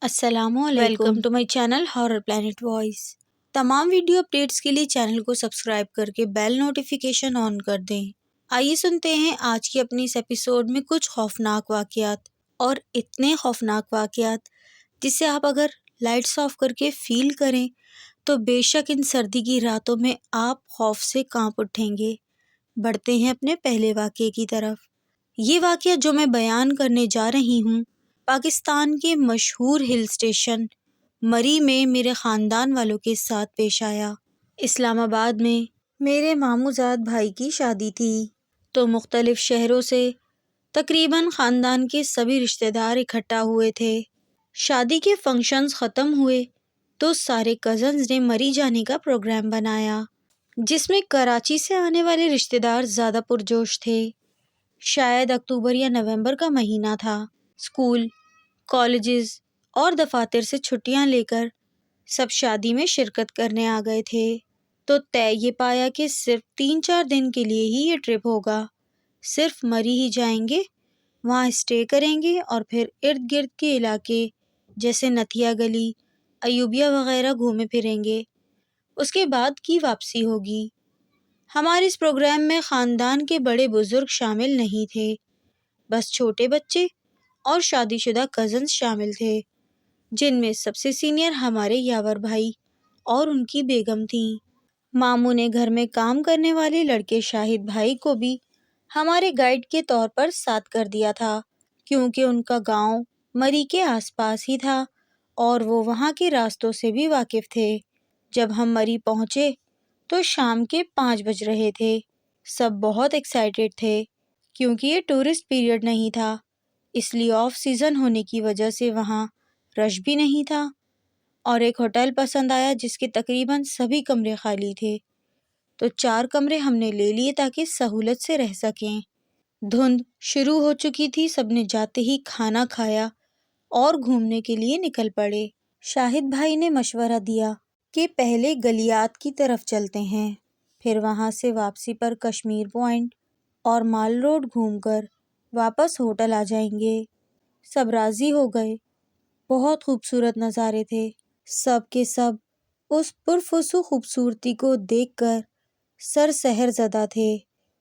السلام علیکم، welcome to my channel horror plant voice. تمام ویڈیو اپڈیٹس کے لیے چینل کو سبسکرائب کر کے بیل نوٹیفیکیشن آن کر دیں۔ آئیے سنتے ہیں آج کی اپنی اس ایپیسوڈ میں کچھ خوفناک واقعات، اور اتنے خوفناک واقعات جسے آپ اگر لائٹس آف کر کے فیل کریں تو بے شک ان سردی کی راتوں میں آپ خوف سے کانپ اٹھیں گے۔ بڑھتے ہیں اپنے پہلے واقعے کی طرف۔ یہ واقعہ جو میں بیان کرنے جا رہی ہوں پاکستان کے مشہور ہل اسٹیشن مری میں میرے خاندان والوں کے ساتھ پیش آیا۔ اسلام آباد میں میرے ماموں زاد بھائی کی شادی تھی، تو مختلف شہروں سے تقریباً خاندان کے سبھی رشتہ دار اکٹھا ہوئے تھے۔ شادی کے فنکشنز ختم ہوئے تو سارے کزنز نے مری جانے کا پروگرام بنایا، جس میں کراچی سے آنے والے رشتہ دار زیادہ پرجوش تھے۔ شاید اکتوبر یا نومبر کا مہینہ تھا۔ اسکول، کالجز اور دفاتر سے چھٹیاں لے کر سب شادی میں شرکت کرنے آ گئے تھے، تو طے یہ پایا کہ صرف 3-4 دن کے لیے ہی یہ ٹرپ ہوگا۔ صرف مری ہی جائیں گے، وہاں اسٹے کریں گے اور پھر ارد گرد کے علاقے جیسے نتھیا گلی، ایوبیہ وغیرہ گھومے پھریں گے۔ اس کے بعد کی واپسی ہوگی۔ ہمارے اس پروگرام میں خاندان کے بڑے بزرگ شامل نہیں تھے، بس چھوٹے بچے اور شادی شدہ کزنز شامل تھے، جن میں سب سے سینئر ہمارے یاور بھائی اور ان کی بیگم تھیں۔ ماموں نے گھر میں کام کرنے والے لڑکے شاہد بھائی کو بھی ہمارے گائیڈ کے طور پر ساتھ کر دیا تھا، کیونکہ ان کا گاؤں مری کے آس پاس ہی تھا اور وہ وہاں کے راستوں سے بھی واقف تھے۔ جب ہم مری پہنچے تو شام کے 5 بج رہے تھے۔ سب بہت ایکسائٹیڈ تھے، کیونکہ یہ ٹورسٹ پیریڈ نہیں تھا، اس لیے آف سیزن ہونے کی وجہ سے وہاں رش بھی نہیں تھا، اور ایک ہوٹل پسند آیا جس کے تقریباً سبھی کمرے خالی تھے، تو 4 کمرے ہم نے لے لیے تاکہ سہولت سے رہ سکیں۔ دھند شروع ہو چکی تھی، سب نے جاتے ہی کھانا کھایا اور گھومنے کے لیے نکل پڑے۔ شاہد بھائی نے مشورہ دیا کہ پہلے گلیات کی طرف چلتے ہیں، پھر وہاں سے واپسی پر کشمیر پوائنٹ اور مال روڈ گھوم کر واپس ہوٹل آ جائیں گے۔ سب راضی ہو گئے۔ بہت خوبصورت نظارے تھے۔ سب کے سب اس پرفسو خوبصورتی کو دیکھ کر سر سحر زدہ تھے۔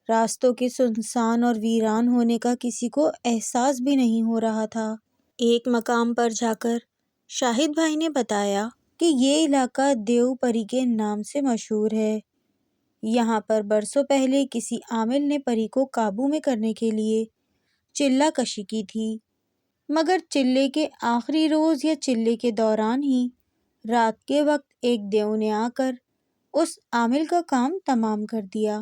راستوں کے سنسان اور ویران ہونے کا کسی کو احساس بھی نہیں ہو رہا تھا۔ ایک مقام پر جا کر شاہد بھائی نے بتایا کہ یہ علاقہ دیو پری کے نام سے مشہور ہے۔ یہاں پر برسوں پہلے کسی عامل نے پری کو قابو میں کرنے کے لیے چلہ کشی کی تھی، مگر چلے کے آخری روز یا چلے کے دوران ہی رات کے وقت ایک دیو نے آ کر اس عامل کا کام تمام کر دیا۔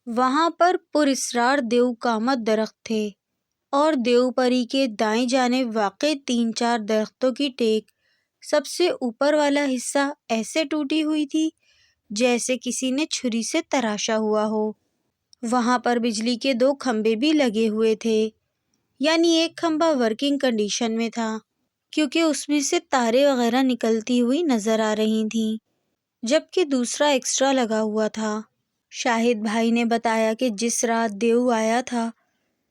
وہاں پر پراسرار دیو کامت درخت تھے، اور دیو پری کے دائیں جانب واقع 3-4 درختوں کی ٹیک سب سے اوپر والا حصہ ایسے ٹوٹی ہوئی تھی جیسے کسی نے چھری سے تراشا ہوا ہو۔ وہاں پر بجلی کے 2 کھمبے بھی لگے ہوئے تھے، یعنی ایک کھمبا ورکنگ کنڈیشن میں تھا، کیونکہ اس میں سے تاریں وغیرہ نکلتی ہوئی نظر آ رہی تھیں، جبکہ دوسرا ایکسٹرا لگا ہوا تھا۔ شاہد بھائی نے بتایا کہ جس رات دیو آیا تھا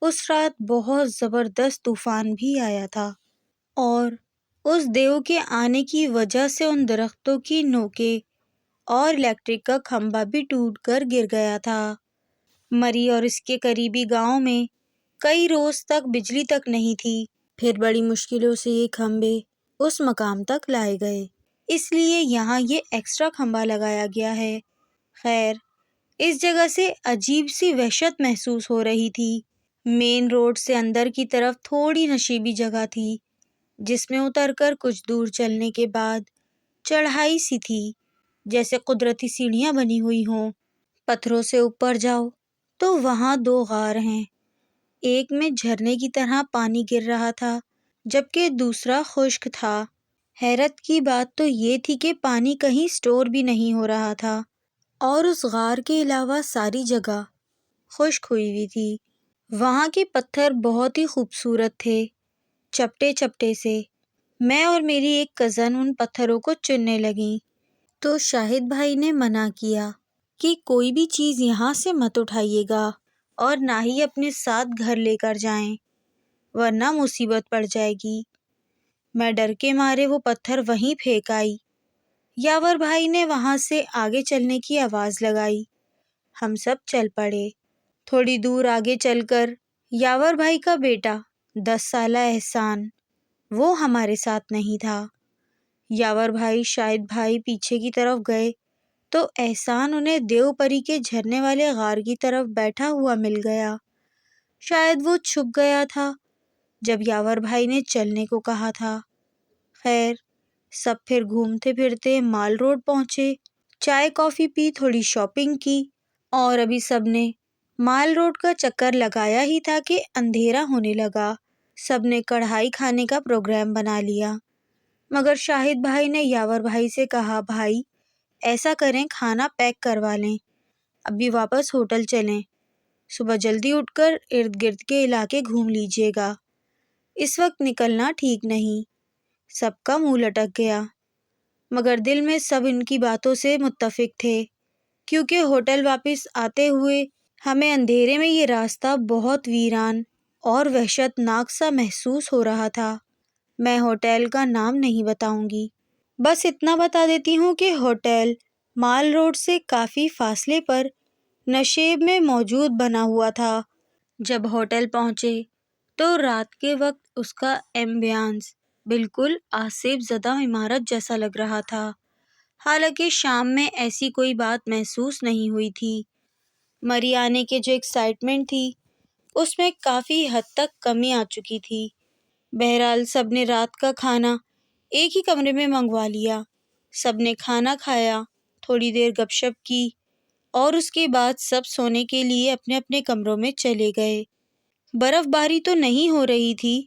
اس رات بہت زبردست طوفان بھی آیا تھا، اور اس دیو کے آنے کی وجہ سے ان درختوں کی نوکیں اور الیکٹرک کا کھمبا بھی ٹوٹ کر گر گیا تھا۔ مری اور اس کے قریبی گاؤں میں کئی روز تک بجلی تک نہیں تھی، پھر بڑی مشکلوں سے یہ کھمبے اس مقام تک لائے گئے، اس لیے یہاں یہ ایکسٹرا کھمبا لگایا گیا ہے۔ خیر، اس جگہ سے عجیب سی وحشت محسوس ہو رہی تھی۔ مین روڈ سے اندر کی طرف تھوڑی نشیبی جگہ تھی، جس میں اتر کر کچھ دور چلنے کے بعد چڑھائی سی تھی، جیسے قدرتی سیڑھیاں بنی ہوئی ہوں۔ پتھروں سے اوپر جاؤ تو وہاں 2 غار ہیں، ایک میں جھرنے کی طرح پانی گر رہا تھا جبکہ دوسرا خشک تھا۔ حیرت کی بات تو یہ تھی کہ پانی کہیں سٹور بھی نہیں ہو رہا تھا، اور اس غار کے علاوہ ساری جگہ خشک ہوئی ہوئی تھی۔ وہاں کے پتھر بہت ہی خوبصورت تھے، چپٹے چپٹے سے۔ میں اور میری ایک کزن ان پتھروں کو چننے لگیں تو شاہد بھائی نے منع کیا کہ کوئی بھی چیز یہاں سے مت اٹھائیے گا اور نہ ہی اپنے ساتھ گھر لے کر جائیں، ورنہ مصیبت پڑ جائے گی۔ میں ڈر کے مارے وہ پتھر وہیں پھینک آئی۔ یاور بھائی نے وہاں سے آگے چلنے کی آواز لگائی۔ ہم سب چل پڑے۔ تھوڑی دور آگے چل کر یاور بھائی کا بیٹا 10 سالہ احسان، وہ ہمارے ساتھ نہیں تھا۔ یاور بھائی شاہد بھائی پیچھے کی طرف گئے تو احسان انہیں دیو پری کے جھرنے والے غار کی طرف بیٹھا ہوا مل گیا۔ شاید وہ چھپ گیا تھا جب یاور بھائی نے چلنے کو کہا تھا۔ خیر، سب پھر گھومتے پھرتے مال روڈ پہنچے، چائے کافی پی، تھوڑی شاپنگ کی، اور ابھی سب نے مال روڈ کا چکر لگایا ہی تھا کہ اندھیرا ہونے لگا۔ سب نے کڑھائی کھانے کا پروگرام بنا لیا، مگر شاہد بھائی نے یاور بھائی سے کہا، بھائی ایسا کریں کھانا پیک کروا لیں، ابھی واپس ہوٹل چلیں، صبح جلدی اٹھ کر ارد گرد کے علاقے گھوم لیجیے گا، اس وقت نکلنا ٹھیک نہیں۔ سب کا منہ لٹک گیا، مگر دل میں سب ان کی باتوں سے متفق تھے، کیونکہ ہوٹل واپس آتے ہوئے ہمیں اندھیرے میں یہ راستہ بہت ویران اور وحشت ناک سا محسوس ہو رہا تھا۔ میں ہوٹل کا نام نہیں بتاؤں گی، بس اتنا بتا دیتی ہوں کہ ہوٹل مال روڈ سے کافی فاصلے پر نشیب میں موجود بنا ہوا تھا۔ جب ہوٹل پہنچے تو رات کے وقت اس کا ایمبیانس بالکل آسیب زدہ عمارت جیسا لگ رہا تھا، حالانکہ شام میں ایسی کوئی بات محسوس نہیں ہوئی تھی۔ مری آنے کے جو ایکسائٹمنٹ تھی اس میں کافی حد تک کمی آ چکی تھی۔ بہرحال سب نے رات کا کھانا ایک ہی کمرے میں منگوا لیا، سب نے کھانا کھایا، تھوڑی دیر گپ شپ کی، اور اس کے بعد سب سونے کے لیے اپنے اپنے کمروں میں چلے گئے۔ برف باری تو نہیں ہو رہی تھی،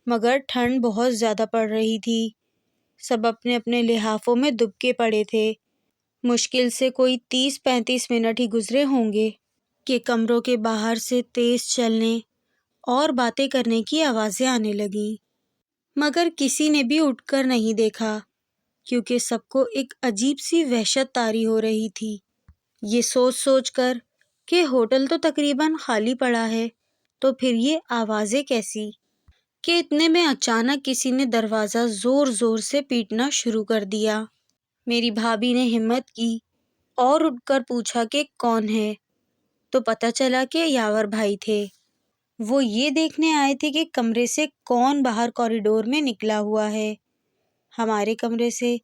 مگر ٹھنڈ بہت زیادہ پڑ رہی تھی۔ سب اپنے اپنے لحافوں میں دبکے پڑے تھے۔ مشکل سے کوئی 30-35 منٹ ہی گزرے ہوں گے کہ کمروں کے باہر سے تیز چلنے اور باتیں کرنے کی آوازیں آنے لگیں، مگر کسی نے بھی اٹھ کر نہیں دیکھا، کیونکہ سب کو ایک عجیب سی وحشت طاری ہو رہی تھی، یہ سوچ سوچ کر کہ ہوٹل تو تقریباً خالی پڑا ہے، تو پھر یہ آوازیں کیسی؟ کہ اتنے میں اچانک کسی نے دروازہ زور زور سے پیٹنا شروع کر دیا۔ میری بھابھی نے ہمت کی اور اٹھ کر پوچھا کہ کون ہے، تو پتہ چلا کہ یاور بھائی تھے۔ وہ یہ دیکھنے آئے تھے کہ کمرے سے کون باہر کوریڈور میں نکلا ہوا ہے۔ ہمارے کمرے سے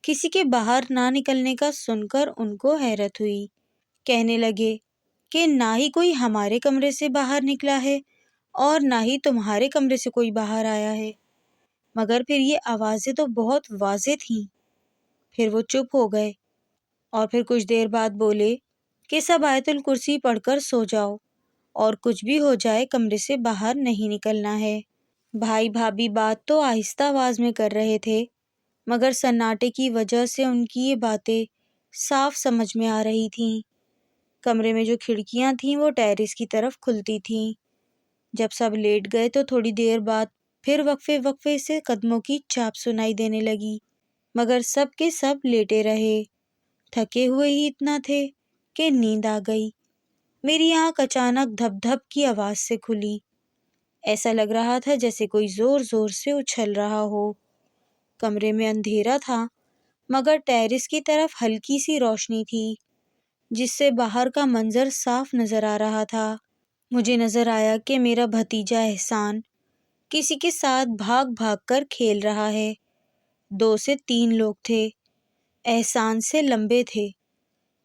کسی کے باہر نہ نکلنے کا سن کر ان کو حیرت ہوئی، کہنے لگے کہ نہ ہی کوئی ہمارے کمرے سے باہر نکلا ہے اور نہ ہی تمہارے کمرے سے کوئی باہر آیا ہے، مگر پھر یہ آوازیں تو بہت واضح تھیں۔ پھر وہ چپ ہو گئے اور پھر کچھ دیر بعد بولے کہ سب آیت الکرسی پڑھ کر سو جاؤ، اور کچھ بھی ہو جائے کمرے سے باہر نہیں نکلنا ہے۔ بھائی بھابھی بات تو آہستہ آواز میں کر رہے تھے، مگر سناٹے کی وجہ سے ان کی یہ باتیں صاف سمجھ میں آ رہی تھیں۔ کمرے میں جو کھڑکیاں تھیں وہ ٹیرس کی طرف کھلتی تھیں۔ جب سب لیٹ گئے تو تھوڑی دیر بعد پھر وقفے وقفے سے قدموں کی چاپ سنائی دینے لگی، مگر سب کے سب لیٹے رہے، تھکے ہوئے ہی اتنا تھے کہ نیند آ گئی۔ میری آنکھ اچانک دھپ دھپ کی آواز سے کھلی، ایسا لگ رہا تھا جیسے کوئی زور زور سے اچھل رہا ہو۔ کمرے میں اندھیرا تھا، مگر ٹیرس کی طرف ہلکی سی روشنی تھی، جس سے باہر کا منظر صاف نظر آ رہا تھا۔ مجھے نظر آیا کہ میرا بھتیجا احسان کسی کے ساتھ بھاگ بھاگ کر کھیل رہا ہے۔ 2 سے 3 لوگ تھے، احسان سے لمبے تھے،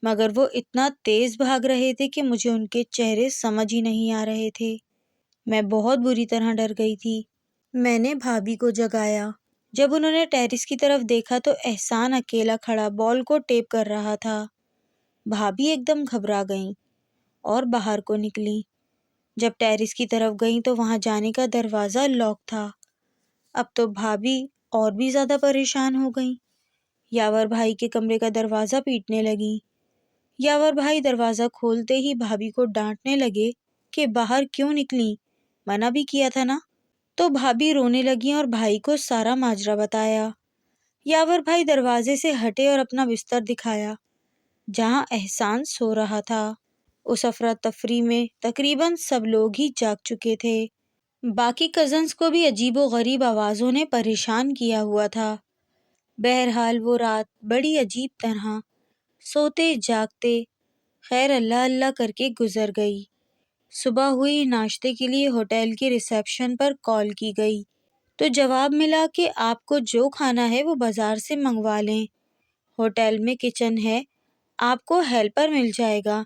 مگر وہ اتنا تیز بھاگ رہے تھے کہ مجھے ان کے چہرے سمجھ ہی نہیں آ رہے تھے۔ میں بہت بری طرح ڈر گئی تھی۔ میں نے بھابھی کو جگایا۔ جب انہوں نے ٹیرس کی طرف دیکھا تو احسان اکیلا کھڑا بال کو ٹیپ کر رہا تھا۔ بھابھی ایک دم گھبرا گئیں اور باہر کو نکلیں۔ جب ٹیرس کی طرف گئیں تو وہاں جانے کا دروازہ لاک تھا۔ اب تو بھابھی اور بھی زیادہ پریشان ہو گئیں، یاور بھائی کے کمرے کا دروازہ پیٹنے لگیں۔ یاور بھائی دروازہ کھولتے ہی بھابھی کو ڈانٹنے لگے کہ باہر کیوں نکلیں، منع بھی کیا تھا نا۔ تو بھابھی رونے لگیں اور بھائی کو سارا ماجرا بتایا۔ یاور بھائی دروازے سے ہٹے اور اپنا بستر دکھایا جہاں احسان سو رہا تھا۔ اس افراتفری میں تقریباً سب لوگ ہی جاگ چکے تھے، باقی کزنس کو بھی عجیب و غریب آوازوں نے پریشان کیا ہوا تھا۔ بہرحال وہ رات بڑی عجیب طرح سوتے جاگتے خیر اللہ اللہ کر کے گزر گئی۔ صبح ہوئی، ناشتے کے لیے ہوٹل کے ریسیپشن پر کال کی گئی تو جواب ملا کہ آپ کو جو کھانا ہے وہ بازار سے منگوا لیں، ہوٹل میں کچن ہے، آپ کو ہیلپر مل جائے گا،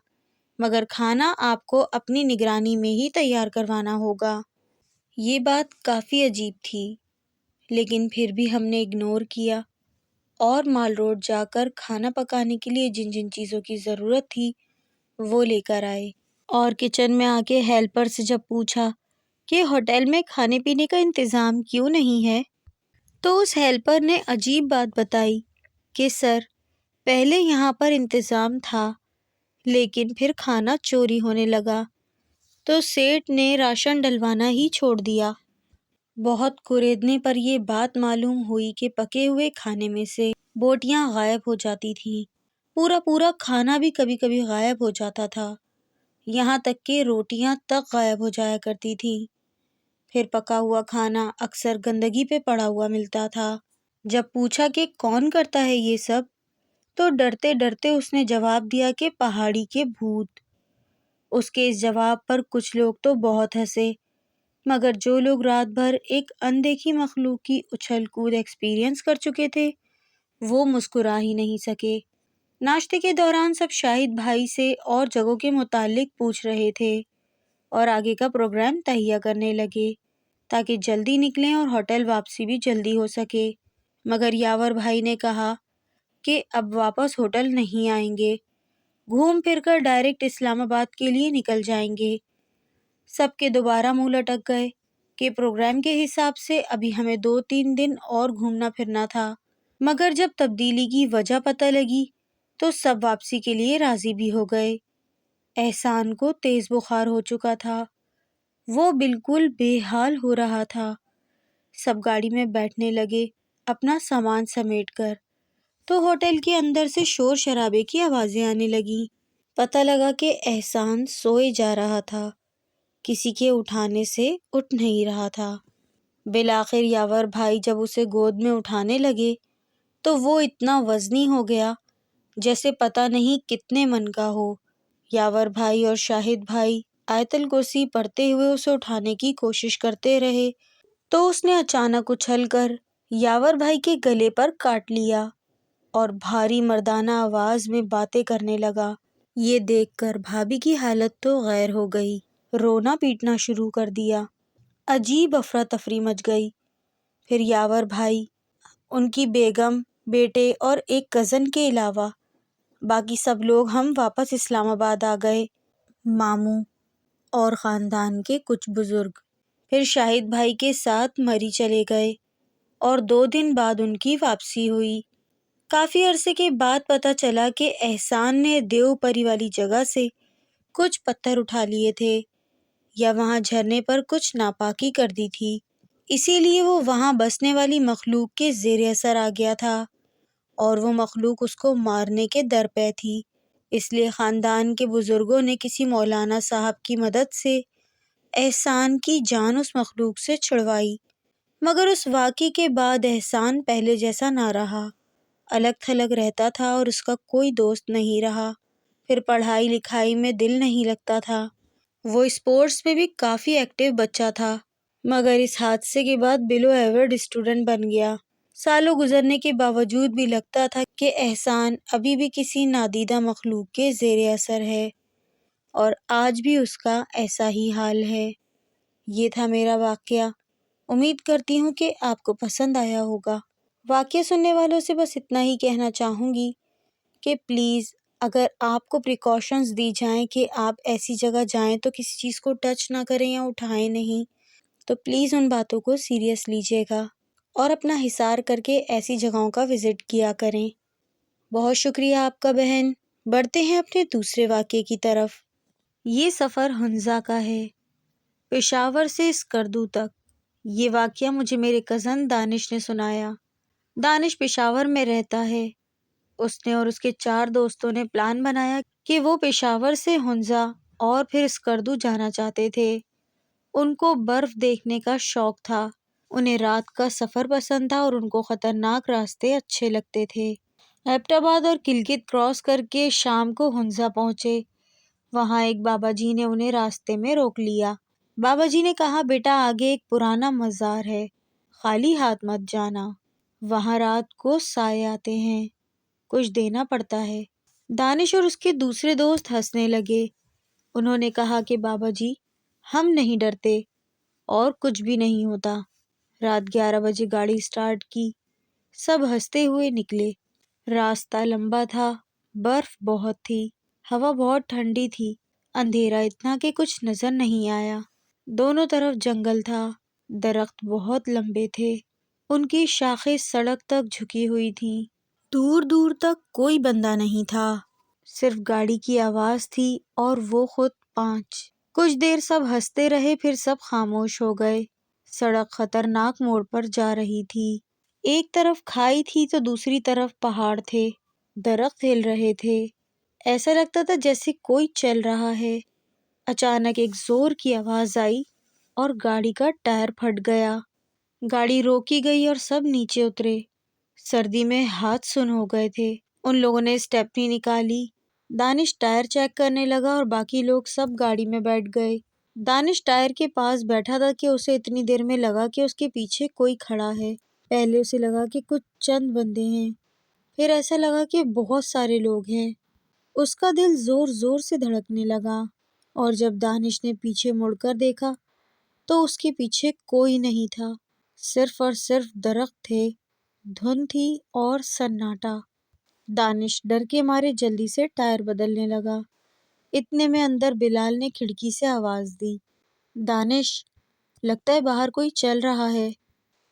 مگر کھانا آپ کو اپنی نگرانی میں ہی تیار کروانا ہوگا۔ یہ بات کافی عجیب تھی، لیکن پھر بھی ہم نے اگنور کیا اور مال روڈ جا کر کھانا پکانے کے لیے جن جن چیزوں کی ضرورت تھی وہ لے کر آئے، اور کچن میں آ کے ہیلپر سے جب پوچھا کہ ہوٹل میں کھانے پینے کا انتظام کیوں نہیں ہے، تو اس ہیلپر نے عجیب بات بتائی کہ سر، پہلے یہاں پر انتظام تھا لیکن پھر کھانا چوری ہونے لگا تو سیٹھ نے راشن ڈلوانا ہی چھوڑ دیا۔ بہت کریدنے پر یہ بات معلوم ہوئی کہ پکے ہوئے کھانے میں سے بوٹیاں غائب ہو جاتی تھیں، پورا پورا کھانا بھی کبھی کبھی غائب ہو جاتا تھا، یہاں تک کہ روٹیاں تک غائب ہو جایا کرتی تھیں۔ پھر پکا ہوا کھانا اکثر گندگی پہ پڑا ہوا ملتا تھا۔ جب پوچھا کہ کون کرتا ہے یہ سب، تو ڈرتے ڈرتے اس نے جواب دیا کہ پہاڑی کے بھوت۔ اس کے اس جواب پر کچھ لوگ تو بہت ہنسے، مگر جو لوگ رات بھر ایک اندیکھی مخلوق کی اچھل کود ایکسپیرئنس کر چکے تھے وہ مسکرا ہی نہیں سکے۔ ناشتے کے دوران سب شاہد بھائی سے اور جگہوں کے متعلق پوچھ رہے تھے اور آگے کا پروگرام تہیہ کرنے لگے تاکہ جلدی نکلیں اور ہوٹل واپسی بھی جلدی ہو سکے، مگر یاور بھائی نے کہا کہ اب واپس ہوٹل نہیں آئیں گے، گھوم پھر کر ڈائریکٹ اسلام آباد کے لیے نکل جائیں گے۔ سب کے دوبارہ منہ لٹک گئے کہ پروگرام کے حساب سے ابھی ہمیں 2-3 دن اور گھومنا پھرنا تھا، مگر جب تبدیلی کی وجہ پتہ لگی تو سب واپسی کے لیے راضی بھی ہو گئے۔ احسان کو تیز بخار ہو چکا تھا، وہ بالکل بے حال ہو رہا تھا۔ سب گاڑی میں بیٹھنے لگے اپنا سامان سمیٹ کر، تو ہوٹل کے اندر سے شور شرابے کی آوازیں آنے لگیں۔ پتہ لگا کہ احسان سوئے جا رہا تھا، کسی کے اٹھانے سے اٹھ نہیں رہا تھا۔ بالآخر یاور بھائی جب اسے گود میں اٹھانے لگے تو وہ اتنا وزنی ہو گیا جیسے پتہ نہیں کتنے من کا ہو۔ یاور بھائی اور شاہد بھائی آیت الکرسی پڑھتے ہوئے اسے اٹھانے کی کوشش کرتے رہے تو اس نے اچانک اچھل کر یاور بھائی کے گلے پر کاٹ لیا اور بھاری مردانہ آواز میں باتیں کرنے لگا۔ یہ دیکھ کر بھابھی کی حالت تو غیر ہو گئی، رونا پیٹنا شروع کر دیا، عجیب افراتفری مچ گئی۔ پھر یاور بھائی، ان کی بیگم، بیٹے اور ایک کزن کے علاوہ باقی سب لوگ ہم واپس اسلام آباد آ گئے، ماموں اور خاندان کے کچھ بزرگ پھر شاہد بھائی کے ساتھ مری چلے گئے اور 2 دن بعد ان کی واپسی ہوئی۔ کافی عرصے کے بعد پتہ چلا کہ احسان نے دیو پری والی جگہ سے کچھ پتھر اٹھا لیے تھے یا وہاں جھرنے پر کچھ ناپاکی کر دی تھی، اسی لیے وہ وہاں بسنے والی مخلوق کے زیر اثر آ گیا تھا اور وہ مخلوق اس کو مارنے کے درپے تھی۔ اس لیے خاندان کے بزرگوں نے کسی مولانا صاحب کی مدد سے احسان کی جان اس مخلوق سے چھڑوائی، مگر اس واقعے کے بعد احسان پہلے جیسا نہ رہا، الگ تھلگ رہتا تھا اور اس کا کوئی دوست نہیں رہا۔ پھر پڑھائی لکھائی میں دل نہیں لگتا تھا، وہ اسپورٹس میں بھی کافی ایکٹیو بچہ تھا، مگر اس حادثے کے بعد بلو ایوریج اسٹوڈنٹ بن گیا۔ سالوں گزرنے کے باوجود بھی لگتا تھا کہ احسان ابھی بھی کسی نادیدہ مخلوق کے زیر اثر ہے، اور آج بھی اس کا ایسا ہی حال ہے۔ یہ تھا میرا واقعہ، امید کرتی ہوں کہ آپ کو پسند آیا ہوگا۔ واقعہ سننے والوں سے بس اتنا ہی کہنا چاہوں گی کہ پلیز اگر آپ کو پریکاشنز دی جائیں کہ آپ ایسی جگہ جائیں تو کسی چیز کو ٹچ نہ کریں یا اٹھائیں نہیں، تو پلیز ان باتوں کو سیریس لیجیے گا اور اپنا حصار کر کے ایسی جگہوں کا وزٹ کیا کریں۔ بہت شکریہ آپ کا بہن۔ بڑھتے ہیں اپنے دوسرے واقعے کی طرف۔ یہ سفر ہنزا کا ہے، پشاور سے اسکردو تک۔ یہ واقعہ مجھے میرے کزن دانش نے سنایا۔ دانش پشاور میں رہتا ہے۔ اس نے اور اس کے 4 دوستوں نے پلان بنایا کہ وہ پشاور سے ہنزا اور پھر اسکردو جانا چاہتے تھے۔ ان کو برف دیکھنے کا شوق تھا، انہیں رات کا سفر پسند تھا اور ان کو خطرناک راستے اچھے لگتے تھے۔ ایبٹ آباد اور کلگت کراس کر کے شام کو ہنزا پہنچے۔ وہاں ایک بابا جی نے انہیں راستے میں روک لیا۔ بابا جی نے کہا، بیٹا آگے ایک پرانا مزار ہے، خالی ہاتھ مت جانا، وہاں رات کو سائے آتے ہیں، کچھ دینا پڑتا ہے۔ دانش اور اس کے دوسرے دوست ہنسنے لگے۔ انہوں نے کہا کہ بابا جی ہم نہیں ڈرتے اور کچھ بھی نہیں ہوتا۔ رات 11 بجے گاڑی سٹارٹ کی، سب ہنستے ہوئے نکلے۔ راستہ لمبا تھا، برف بہت تھی، ہوا بہت ٹھنڈی تھی، اندھیرا اتنا کہ کچھ نظر نہیں آیا۔ دونوں طرف جنگل تھا، درخت بہت لمبے تھے، ان کی شاخیں سڑک تک جھکی ہوئی تھیں۔ دور دور تک کوئی بندہ نہیں تھا، صرف گاڑی کی آواز تھی اور وہ خود 5۔ کچھ دیر سب ہنستے رہے، پھر سب خاموش ہو گئے۔ سڑک خطرناک موڑ پر جا رہی تھی، ایک طرف کھائی تھی تو دوسری طرف پہاڑ تھے، درخت ہل رہے تھے، ایسا لگتا تھا جیسے کوئی چل رہا ہے۔ اچانک ایک زور کی آواز آئی اور گاڑی کا ٹائر پھٹ گیا۔ گاڑی روکی گئی اور سب نیچے اترے۔ سردی میں ہاتھ سن ہو گئے تھے۔ ان لوگوں نے اسٹیپنی نکالی۔ دانش ٹائر چیک کرنے لگا اور باقی لوگ سب گاڑی میں بیٹھ گئے۔ دانش ٹائر کے پاس بیٹھا تھا کہ اسے اتنی دیر میں لگا کہ اس کے پیچھے کوئی کھڑا ہے۔ پہلے اسے لگا کہ کچھ چند بندے ہیں، پھر ایسا لگا کہ بہت سارے لوگ ہیں۔ اس کا دل زور زور سے دھڑکنے لگا، اور جب دانش نے پیچھے مڑ کر دیکھا تو اس کے پیچھے کوئی نہیں تھا، صرف اور صرف درخت تھے، دھند تھی اور سناٹا۔ دانش ڈر کے مارے جلدی سے ٹائر بدلنے لگا۔ اتنے میں اندر بلال نے کھڑکی سے آواز دی، دانش، لگتا ہے باہر کوئی چل رہا ہے۔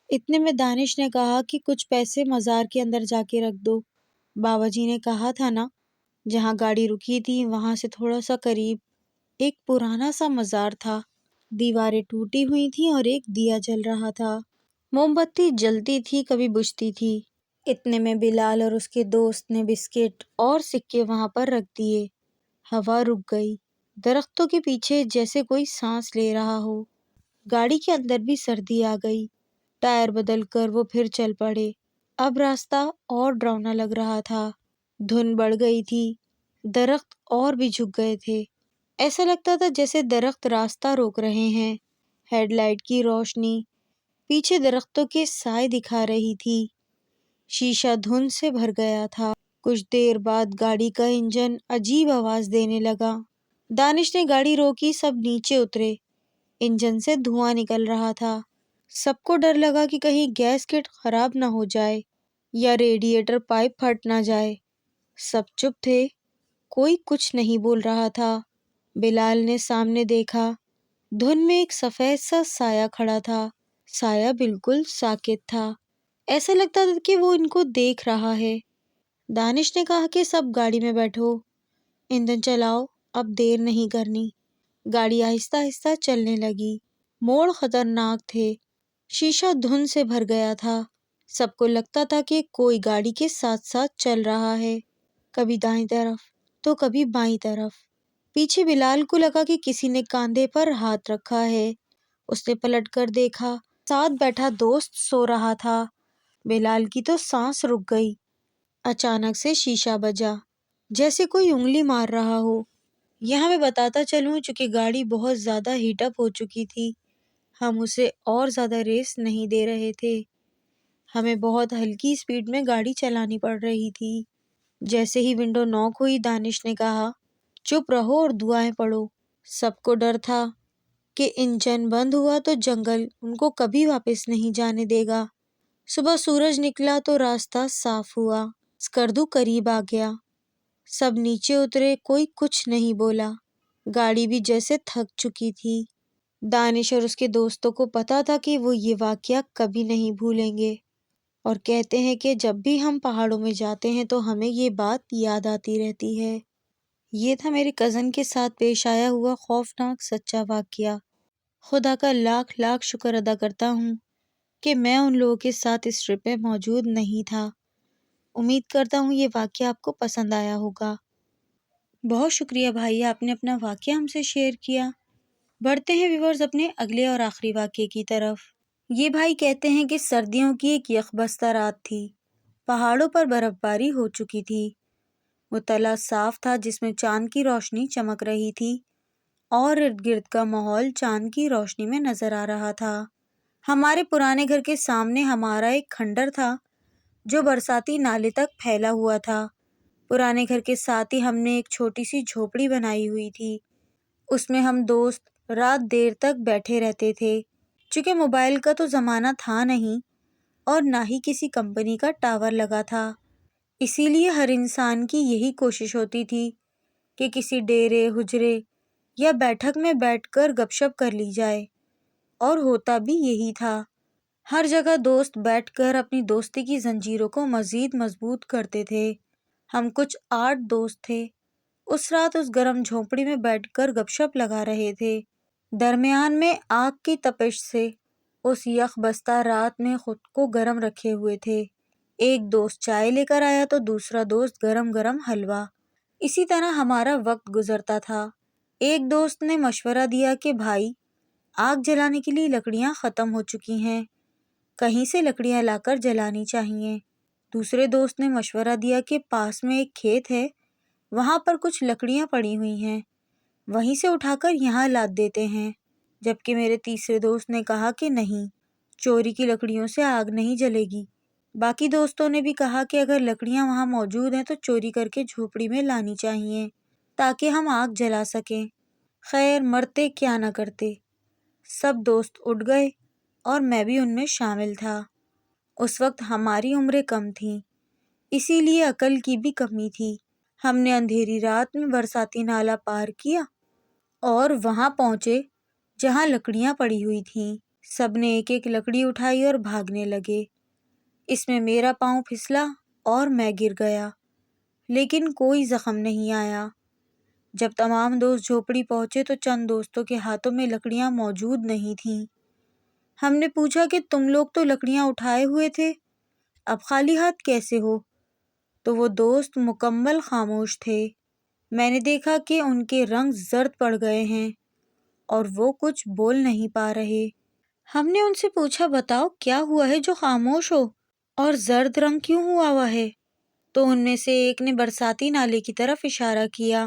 اتنے میں دانش نے کہا کہ کچھ پیسے مزار کے اندر جا کے رکھ دو۔ بابا جی نے کہا تھا نا، جہاں گاڑی رکی تھی وہاں سے تھوڑا سا قریب ایک پرانا سا مزار تھا، دیواریں ٹوٹی ہوئی تھیں اور ایک دیا جل رہا تھا، موم بتی جلتی تھی کبھی بجھتی تھی۔ اتنے میں بلال اور اس کے دوست نے بسکٹ اور سکے وہاں پر رکھ دیے۔ ہوا رک گئی، درختوں کے پیچھے جیسے کوئی سانس لے رہا ہو۔ گاڑی کے اندر بھی سردی آ گئی۔ ٹائر بدل کر وہ پھر چل پڑے۔ اب راستہ اور ڈراؤنا لگ رہا تھا، دھند بڑھ گئی تھی، درخت اور بھی جھک گئے تھے، ایسا لگتا تھا جیسے درخت راستہ روک رہے ہیں۔ ہیڈ لائٹ کی روشنی پیچھے درختوں کے سائے دکھا رہی تھی، شیشہ دھند سے بھر گیا تھا۔ کچھ دیر بعد گاڑی کا انجن عجیب آواز دینے لگا۔ دانش نے گاڑی روکی، سب نیچے اترے۔ انجن سے دھواں نکل رہا تھا، سب کو ڈر لگا کہ کہیں گیس کٹ خراب نہ ہو جائے یا ریڈیئیٹر پائپ پھٹ نہ جائے۔ سب چپ تھے، کوئی کچھ نہیں بول رہا تھا۔ بلال نے سامنے دیکھا، دھند میں ایک سفید سا سایہ کھڑا تھا، سایہ بالکل ساکت تھا، ایسا لگتا تھا کہ وہ ان کو دیکھ رہا ہے۔ دانش نے کہا کہ سب گاڑی میں بیٹھو، ایندھن چلاؤ، اب دیر نہیں کرنی۔ گاڑی آہستہ آہستہ چلنے لگی۔ موڑ خطرناک تھے، شیشہ دھند سے بھر گیا تھا، سب کو لگتا تھا کہ کوئی گاڑی کے ساتھ ساتھ چل رہا ہے، کبھی دائیں طرف تو کبھی بائیں طرف۔ پیچھے بلال کو لگا کہ کسی نے کاندھے پر ہاتھ رکھا ہے، اس نے پلٹ کر دیکھا، ساتھ بیٹھا دوست سو رہا تھا۔ بلال کی تو سانس رک گئی۔ اچانک سے شیشہ بجا، جیسے کوئی انگلی مار رہا ہو۔ یہاں میں بتاتا چلوں، چونکہ گاڑی بہت زیادہ ہیٹ اپ ہو چکی تھی، ہم اسے اور زیادہ ریس نہیں دے رہے تھے، ہمیں بہت ہلکی سپیڈ میں گاڑی چلانی پڑ رہی تھی۔ جیسے ہی ونڈو ناک ہوئی، دانش نے کہا، چپ رہو اور دعائیں پڑھو۔ سب کو ڈر تھا کہ انجن بند ہوا تو جنگل ان کو کبھی واپس نہیں جانے دے گا۔ صبح سورج نکلا تو راستہ صاف ہوا، اسکردو قریب آ گیا۔ سب نیچے اترے، کوئی کچھ نہیں بولا، گاڑی بھی جیسے تھک چکی تھی۔ دانش اور اس کے دوستوں کو پتا تھا کہ وہ یہ واقعہ کبھی نہیں بھولیں گے، اور کہتے ہیں کہ جب بھی ہم پہاڑوں میں جاتے ہیں تو ہمیں یہ بات یاد آتی رہتی ہے۔ یہ تھا میرے کزن کے ساتھ پیش آیا ہوا خوفناک سچا واقعہ۔ خدا کا لاکھ لاکھ شکر ادا کرتا ہوں کہ میں ان لوگوں کے ساتھ اس ٹرپ میں موجود نہیں تھا۔ امید کرتا ہوں یہ واقعہ آپ کو پسند آیا ہوگا۔ بہت شکریہ بھائی، آپ نے اپنا واقعہ ہم سے شیئر کیا۔ بڑھتے ہیں ویورز اپنے اگلے اور آخری واقعے کی طرف۔ یہ بھائی کہتے ہیں کہ سردیوں کی ایک یخبستہ رات تھی۔ پہاڑوں پر برف باری ہو چکی تھی۔ وہ تلا صاف تھا جس میں چاند کی روشنی چمک رہی تھی اور ارد گرد کا ماحول چاند کی روشنی میں نظر آ رہا تھا۔ ہمارے پرانے گھر کے سامنے ہمارا ایک کھنڈر تھا جو برساتی نالے تک پھیلا ہوا تھا۔ پرانے گھر کے ساتھ ہی ہم نے ایک چھوٹی سی جھوپڑی بنائی ہوئی تھی۔ اس میں ہم دوست رات دیر تک بیٹھے رہتے تھے۔ چونکہ موبائل کا تو زمانہ تھا نہیں اور نہ ہی کسی کمپنی کا ٹاور لگا تھا، اسی لیے ہر انسان کی یہی کوشش ہوتی تھی کہ کسی ڈیرے، حجرے یا بیٹھک میں بیٹھ کر گپ شپ کر لی جائے، اور ہوتا بھی یہی تھا۔ ہر جگہ دوست بیٹھ کر اپنی دوستی کی زنجیروں کو مزید مضبوط کرتے تھے۔ ہم کچھ 8 دوست تھے۔ اس رات اس گرم جھونپڑی میں بیٹھ کر گپ شپ لگا رہے تھے۔ درمیان میں آگ کی تپش سے اس یخ بستہ رات میں خود کو گرم رکھے ہوئے تھے۔ ایک دوست چائے لے کر آیا تو دوسرا دوست گرم گرم حلوہ۔ اسی طرح ہمارا وقت گزرتا تھا۔ ایک دوست نے مشورہ دیا کہ بھائی، آگ جلانے کے لیے لکڑیاں ختم ہو چکی ہیں، کہیں سے لکڑیاں لا کر جلانی چاہیے۔ دوسرے دوست نے مشورہ دیا کہ پاس میں ایک کھیت ہے، وہاں پر کچھ لکڑیاں پڑی ہوئی ہیں، وہیں سے اٹھا کر یہاں لاد دیتے ہیں۔ جبکہ میرے تیسرے دوست نے کہا کہ نہیں، چوری کی لکڑیوں سے آگ نہیں جلے گی۔ باقی دوستوں نے بھی کہا کہ اگر لکڑیاں وہاں موجود ہیں تو چوری کر کے جھوپڑی میں لانی چاہیے تاکہ ہم آگ جلا سکیں۔ خیر، مرتے کیا نہ کرتے، سب دوست اٹھ گئے اور میں بھی ان میں شامل تھا۔ اس وقت ہماری عمریں کم تھیں، اسی لیے عقل کی بھی کمی تھی۔ ہم نے اندھیری رات میں برساتی نالا پار کیا اور وہاں پہنچے جہاں لکڑیاں پڑی ہوئی تھیں۔ سب نے ایک ایک لکڑی اٹھائی اور بھاگنے لگے۔ اس میں میرا پاؤں پھسلا اور میں گر گیا، لیکن کوئی زخم نہیں آیا۔ جب تمام دوست جھوپڑی پہنچے تو چند دوستوں کے ہاتھوں میں لکڑیاں موجود نہیں تھیں۔ ہم نے پوچھا کہ تم لوگ تو لکڑیاں اٹھائے ہوئے تھے، اب خالی ہاتھ کیسے ہو؟ تو وہ دوست مکمل خاموش تھے۔ میں نے دیکھا کہ ان کے رنگ زرد پڑ گئے ہیں اور وہ کچھ بول نہیں پا رہے۔ ہم نے ان سے پوچھا بتاؤ کیا ہوا ہے جو خاموش ہو اور زرد رنگ کیوں ہوا ہے؟ تو ان میں سے ایک نے برساتی نالے کی طرف اشارہ کیا۔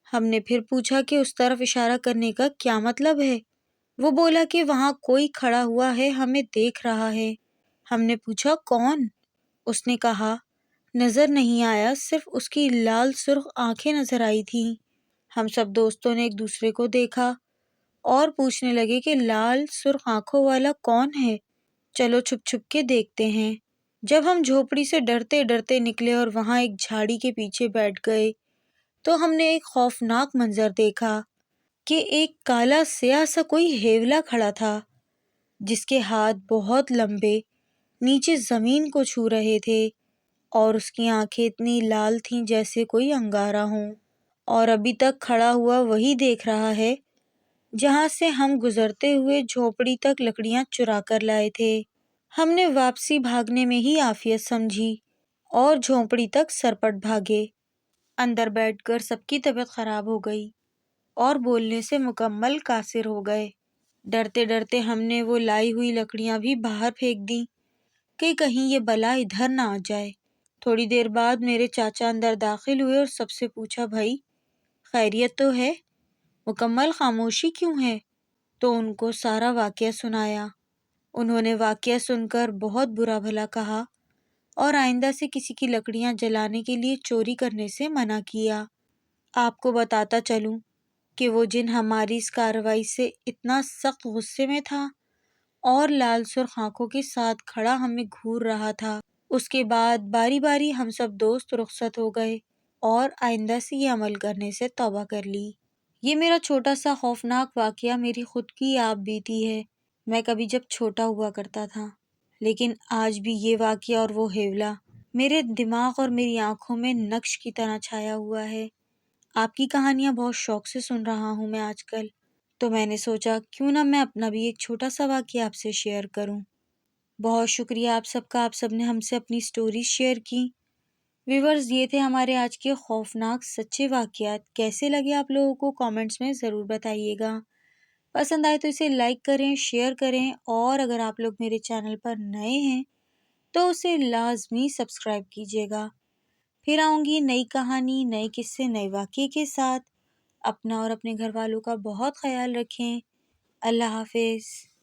ہم نے پھر پوچھا کہ اس طرف اشارہ کرنے کا کیا مطلب ہے؟ وہ بولا کہ وہاں کوئی کھڑا ہوا ہے، ہمیں دیکھ رہا ہے۔ ہم نے پوچھا کون؟ اس نے کہا نظر نہیں آیا، صرف اس کی لال سرخ آنکھیں نظر آئی تھیں۔ ہم سب دوستوں نے ایک دوسرے کو دیکھا اور پوچھنے لگے کہ لال سرخ آنکھوں والا کون ہے؟ چلو چھپ چھپ کے دیکھتے ہیں۔ جب ہم جھوپڑی سے ڈرتے ڈرتے نکلے اور وہاں ایک جھاڑی کے پیچھے بیٹھ گئے تو ہم نے ایک خوفناک منظر دیکھا کہ ایک کالا سیاہ سا کوئی ہیولا کھڑا تھا جس کے ہاتھ بہت لمبے نیچے زمین کو چھو رہے تھے اور اس کی آنکھیں اتنی لال تھیں جیسے کوئی انگارہ ہوں، اور ابھی تک کھڑا ہوا وہی دیکھ رہا ہے جہاں سے ہم گزرتے ہوئے جھوپڑی تک لکڑیاں چرا کر لائے تھے۔ ہم نے واپسی بھاگنے میں ہی عافیت سمجھی اور جھونپڑی تک سرپٹ بھاگے۔ اندر بیٹھ کر سب کی طبیعت خراب ہو گئی اور بولنے سے مکمل قاصر ہو گئے۔ ڈرتے ڈرتے ہم نے وہ لائی ہوئی لکڑیاں بھی باہر پھینک دیں کہ کہیں یہ بلا ادھر نہ آ جائے۔ تھوڑی دیر بعد میرے چاچا اندر داخل ہوئے اور سب سے پوچھا بھائی خیریت تو ہے؟ مکمل خاموشی کیوں ہے؟ تو ان کو سارا واقعہ سنایا۔ انہوں نے واقعہ سن کر بہت برا بھلا کہا اور آئندہ سے کسی کی لکڑیاں جلانے کے لیے چوری کرنے سے منع کیا۔ آپ کو بتاتا چلوں کہ وہ جن ہماری اس کارروائی سے اتنا سخت غصے میں تھا اور لال سرخ آنکھوں کے ساتھ کھڑا ہمیں گھور رہا تھا۔ اس کے بعد باری باری ہم سب دوست رخصت ہو گئے اور آئندہ سے یہ عمل کرنے سے توبہ کر لی۔ یہ میرا چھوٹا سا خوفناک واقعہ میری خود کی آپ بیتی ہے۔ میں کبھی جب چھوٹا ہوا کرتا تھا، لیکن آج بھی یہ واقعہ اور وہ ہیولا میرے دماغ اور میری آنکھوں میں نقش کی طرح چھایا ہوا ہے۔ آپ کی کہانیاں بہت شوق سے سن رہا ہوں میں آج کل، تو میں نے سوچا کیوں نہ میں اپنا بھی ایک چھوٹا سا واقعہ آپ سے شیئر کروں۔ بہت شکریہ آپ سب کا، آپ سب نے ہم سے اپنی سٹوریز شیئر کی۔ ویورز، یہ تھے ہمارے آج کے خوفناک سچے واقعات۔ کیسے لگے آپ لوگوں کو کامنٹس میں ضرور بتائیے گا۔ پسند آئے تو اسے لائک کریں، شیئر کریں، اور اگر آپ لوگ میرے چینل پر نئے ہیں تو اسے لازمی سبسکرائب کیجیے گا۔ پھر آؤں گی نئی کہانی، نئے قصے، نئے واقعے کے ساتھ۔ اپنا اور اپنے گھر والوں کا بہت خیال رکھیں۔ اللہ حافظ۔